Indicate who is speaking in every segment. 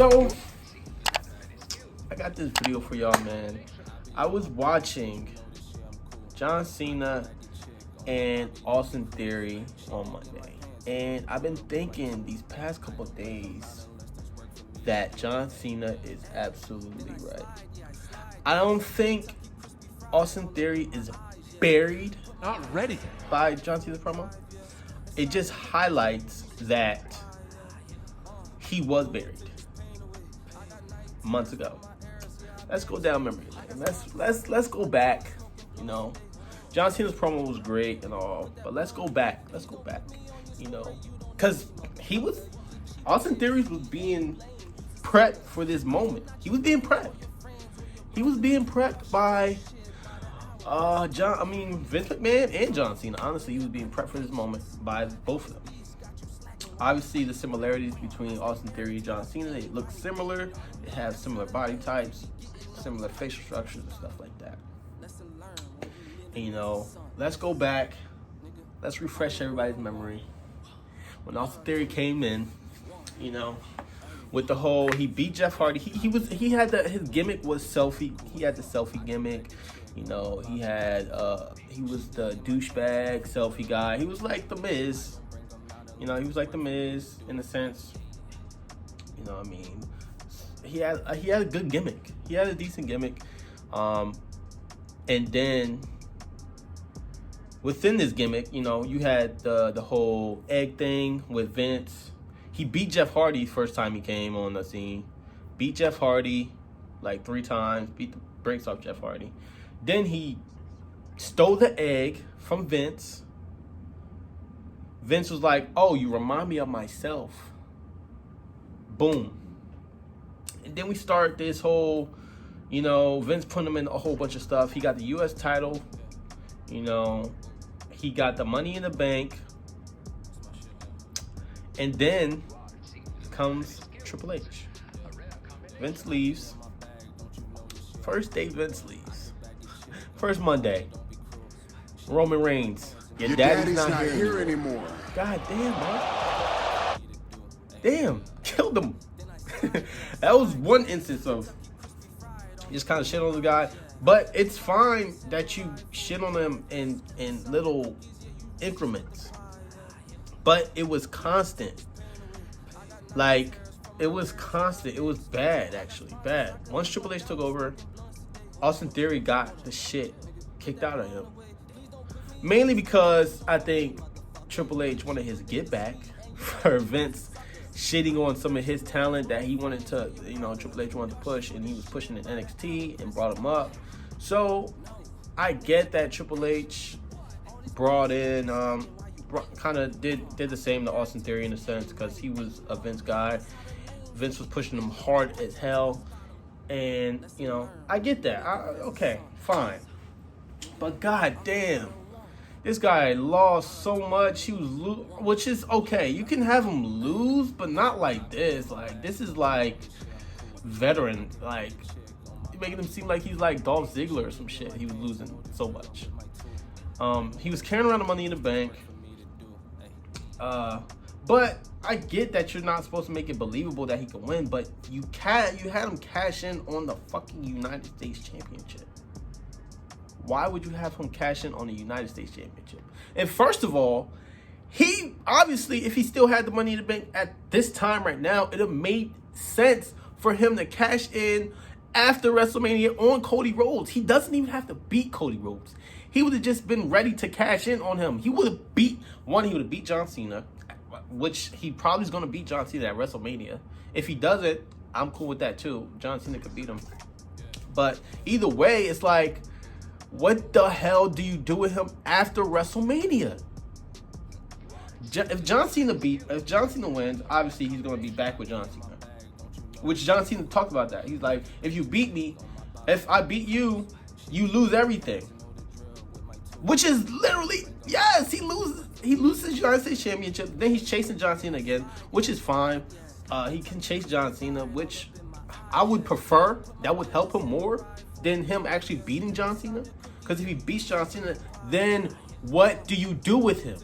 Speaker 1: So, I got this video for y'all, man. I was watching John Cena and Austin Theory on Monday. And I've been thinking these past couple of days that John Cena is absolutely right. I don't think Austin Theory is buried.
Speaker 2: Not ready.
Speaker 1: By John Cena's promo. It just highlights that he was buried months ago. Let's go down memory lane. Let's go back. You know, John Cena's promo was great and all, but let's go back. You know, because Austin Theory was being prepped for this moment. He was being prepped. He was being prepped by Vince McMahon and John Cena. Honestly, he was being prepped for this moment by both of them. Obviously, the similarities between Austin Theory and John Cena, they look similar. They have similar body types, similar facial structures and stuff like that. And, you know, let's go back. Let's refresh everybody's memory. When Austin Theory came in, you know, with the whole, he beat Jeff Hardy. His gimmick was selfie. He had the selfie gimmick. You know, he was the douchebag selfie guy. He was like the Miz. You know, he was like the Miz in a sense. You know what I mean? He had a good gimmick. He had a decent gimmick. And then within this gimmick, you know, you had the whole egg thing with Vince. He beat Jeff Hardy first time he came on the scene. Beat Jeff Hardy like 3 times. Beat the brakes off Jeff Hardy. Then he stole the egg from Vince. Vince was like, "Oh, you remind me of myself." Boom. And then we start this whole, you know, Vince putting him in a whole bunch of stuff. He got the U.S. title. You know, he got the Money in the Bank. And then comes Triple H. Vince leaves. First day Vince leaves. First Monday. Roman Reigns. Your daddy's not here anymore. God damn, man. Damn. Killed him. That was one instance of just kind of shit on the guy. But it's fine that you shit on him in little increments. But it was constant. Like, it was constant. It was bad, actually. Bad. Once Triple H took over, Austin Theory got the shit kicked out of him. Mainly because I think Triple H wanted his get back for Vince shitting on some of his talent that he wanted to, you know, Triple H wanted to push, and he was pushing in NXT and brought him up. So I get that Triple H brought in, kind of did the same to Austin Theory in a sense, because he was a Vince guy. Vince was pushing him hard as hell, and you know, I get that. Okay, fine, but goddamn, this guy lost so much. He was which is okay. You can have him lose, but not like this. Like, this is like veteran. Like, you're making him seem like he's like Dolph Ziggler or some shit. He was losing so much. He was carrying around the Money in the Bank. But I get that you're not supposed to make it believable that he can win, but you had him cash in on the fucking United States Championship. Why would you have him cash in on the United States Championship? And first of all, he obviously, if he still had the Money in the Bank at this time right now, it would have made sense for him to cash in after WrestleMania on Cody Rhodes. He doesn't even have to beat Cody Rhodes. He would have just been ready to cash in on him. He would have beat John Cena, which he probably is going to beat John Cena at WrestleMania. If he doesn't, I'm cool with that too. John Cena could beat him. But either way, it's like, what the hell do you do with him after WrestleMania? If John Cena wins, obviously he's going to be back with John Cena. Which John Cena talked about that. He's like, if I beat you, you lose everything. Which is literally, yes, he loses United States Championship. Then he's chasing John Cena again, which is fine. He can chase John Cena, which I would prefer. That would help him more than him actually beating John Cena. Because if he beats John Cena, then what do you do with him?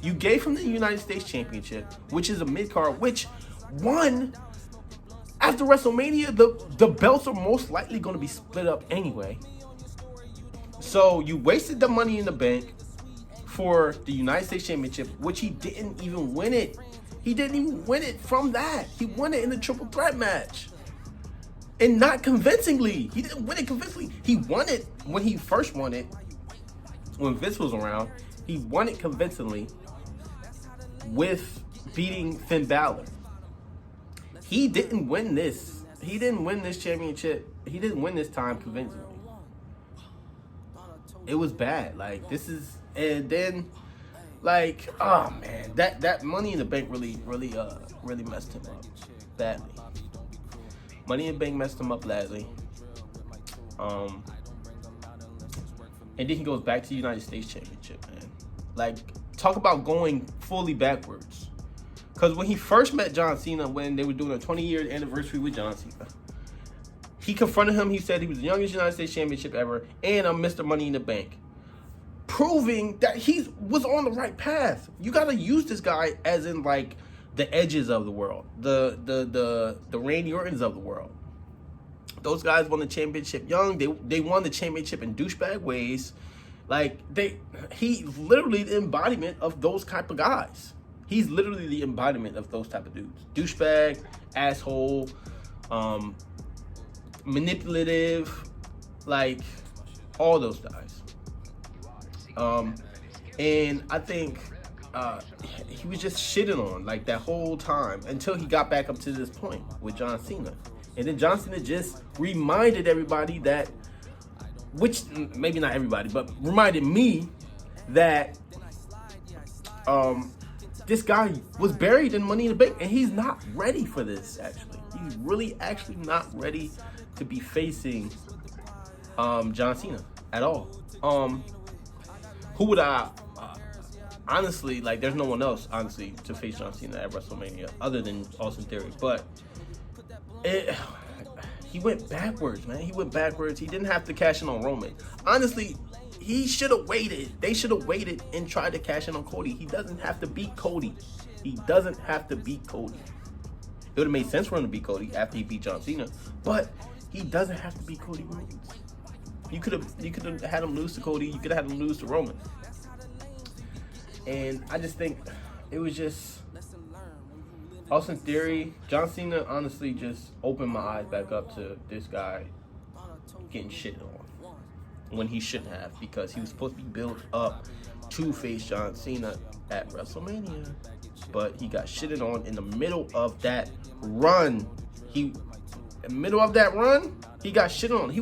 Speaker 1: You gave him the United States Championship, which is a mid-card, which won After WrestleMania, the belts are most likely going to be split up anyway. So you wasted the money in the bank for the United States Championship, which he didn't even win it. He didn't even win it from that. He won it in the triple threat match. And not convincingly. He didn't win it convincingly. He won it when he first won it, when Vince was around. He won it convincingly with beating Finn Balor. He didn't win this. He didn't win this championship. He didn't win this time convincingly. It was bad. Like, this is, and then, like, oh man, that Money in the Bank really messed him up badly. Money in the Bank messed him up badly. And then he goes back to the United States Championship, man. Like, talk about going fully backwards. Because when he first met John Cena, when they were doing a 20-year anniversary with John Cena, he confronted him. He said he was the youngest United States Championship ever, and I'm Mr. Money in the Bank, proving that he was on the right path. You gotta use this guy as in like the Edges of the world, the Randy Ortons of the world. Those guys won the championship young. They won the championship in douchebag ways. Like he's literally the embodiment of those type of guys. He's literally the embodiment of those type of dudes. Douchebag, asshole, manipulative, like all those guys. And I think he was just shitting on like that whole time until he got back up to this point with John Cena. And then John Cena just reminded everybody that, which maybe not everybody, but reminded me that this guy was buried in Money in the Bank, and he's not ready for this, actually. He's really actually not ready to be facing John Cena at all. Who would I honestly, like, there's no one else, honestly, to face John Cena at WrestleMania other than Austin Theory. But he went backwards, man. He went backwards. He didn't have to cash in on Roman. Honestly, he should have waited. They should have waited and tried to cash in on Cody. He doesn't have to beat Cody. He doesn't have to beat Cody. It would have made sense for him to beat Cody after he beat John Cena, but he doesn't have to beat Cody Rhodes. You could have had him lose to Cody. You could have had him lose to Roman. And I just think it was just Austin Theory. John Cena honestly just opened my eyes back up to this guy getting shit on when he shouldn't have, because he was supposed to be built up to face John Cena at WrestleMania, but he got shitted on in the middle of that run. He got shitted on. He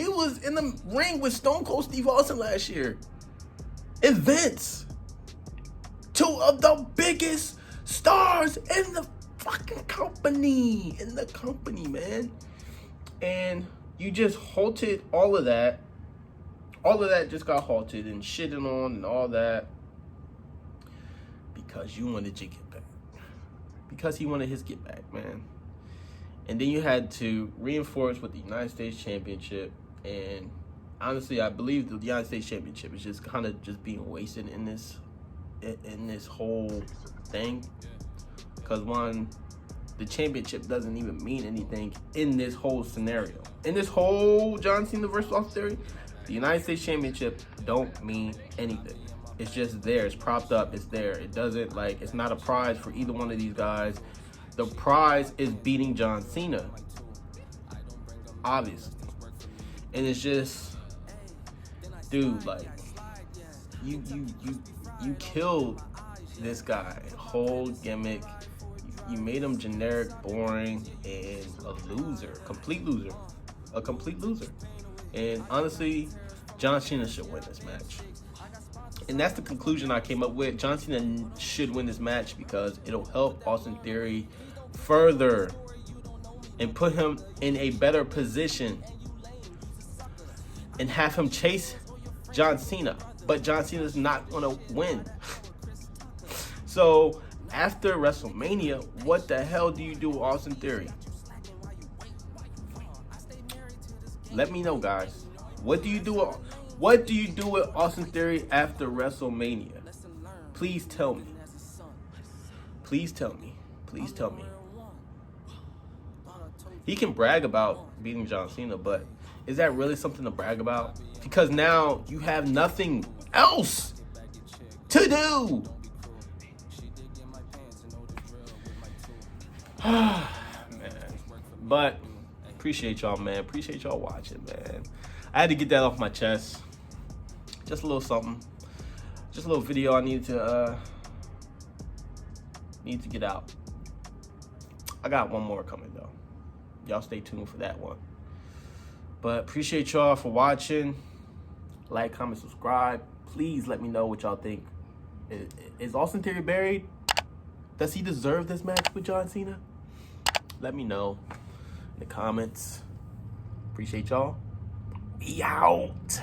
Speaker 1: was in the ring with Stone Cold Steve Austin last year. And Vince, two of the biggest stars in the fucking company, man. And you just halted all of that. All of that just got halted and shitting on and all that because you wanted your get back. Because he wanted his get back, man. And then you had to reinforce with the United States Championship. And honestly, I believe the United States Championship is just kind of just being wasted in this whole thing. Because one, the championship doesn't even mean anything in this whole scenario. In this whole John Cena versus Austin Theory, the United States Championship don't mean anything. It's just there. It's propped up. It's there. It doesn't, like, it's not a prize for either one of these guys. The prize is beating John Cena, obviously. And it's just, dude, like, you killed this guy. Whole gimmick. You made him generic, boring, and a loser. A complete loser. And honestly, John Cena should win this match. And that's the conclusion I came up with. John Cena should win this match because it'll help Austin Theory further and put him in a better position and have him chase John Cena. But John Cena's not going to win. So after WrestleMania, what the hell do you do with Austin Theory? Let me know, guys. What do you do with Austin Theory after WrestleMania? Please tell me. Please tell me. Please tell me. He can brag about beating John Cena, but is that really something to brag about? Because now you have nothing else to do. Man. But appreciate y'all, man. Appreciate y'all watching, man. I had to get that off my chest. Just a little something. Just a little video I need to get out. I got one more coming though. Y'all stay tuned for that one. But appreciate y'all for watching. Like, comment, subscribe. Please let me know what y'all think. Is Austin Theory buried? Does he deserve this match with John Cena? Let me know in the comments. Appreciate y'all. We out.